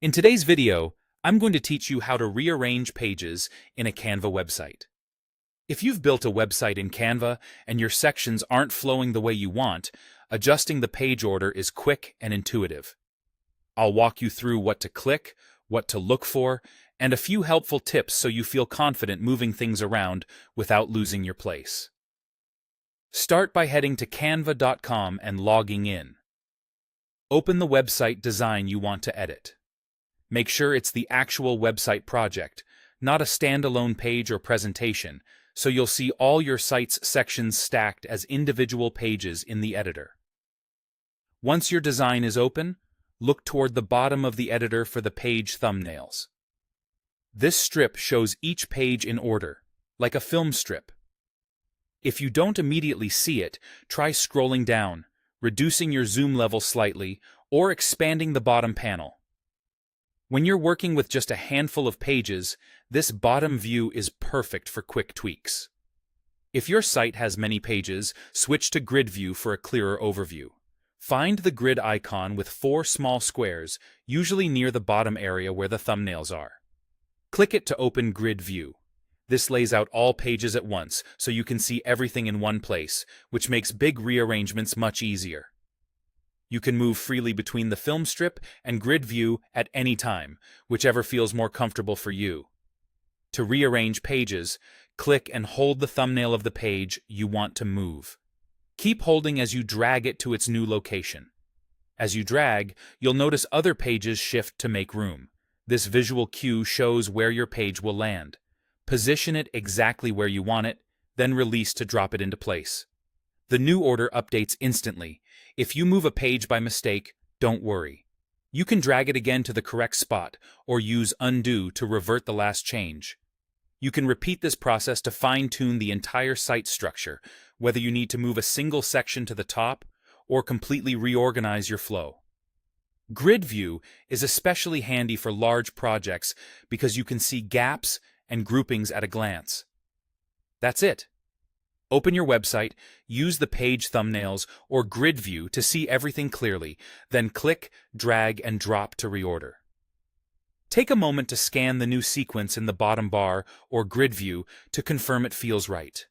In today's video, I'm going to teach you how to rearrange pages in a Canva website. If you've built a website in Canva and your sections aren't flowing the way you want, adjusting the page order is quick and intuitive. I'll walk you through what to click, what to look for, and a few helpful tips so you feel confident moving things around without losing your place. Start by heading to canva.com and logging in. Open the website design you want to edit. Make sure it's the actual website project, not a standalone page or presentation, so you'll see all your site's sections stacked as individual pages in the editor. Once your design is open, look toward the bottom of the editor for the page thumbnails. This strip shows each page in order, like a film strip. If you don't immediately see it, try scrolling down, reducing your zoom level slightly, or expanding the bottom panel. When you're working with just a handful of pages, this bottom view is perfect for quick tweaks. If your site has many pages, switch to grid view for a clearer overview. Find the grid icon with 4 small squares, usually near the bottom area where the thumbnails are. Click it to open grid view. This lays out all pages at once, so you can see everything in one place, which makes big rearrangements much easier. You can move freely between the film strip and grid view at any time, whichever feels more comfortable for you. To rearrange pages, click and hold the thumbnail of the page you want to move. Keep holding as you drag it to its new location. As you drag, you'll notice other pages shift to make room. This visual cue shows where your page will land. Position it exactly where you want it, then release to drop it into place. The new order updates instantly. If you move a page by mistake, don't worry. You can drag it again to the correct spot or use undo to revert the last change. You can repeat this process to fine-tune the entire site structure, whether you need to move a single section to the top or completely reorganize your flow. Grid view is especially handy for large projects because you can see gaps and groupings at a glance. That's it. Open your website, use the page thumbnails or grid view to see everything clearly, then click, drag, and drop to reorder. Take a moment to scan the new sequence in the bottom bar or grid view to confirm it feels right.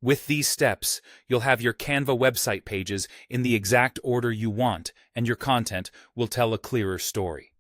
With these steps, you'll have your Canva website pages in the exact order you want, and your content will tell a clearer story.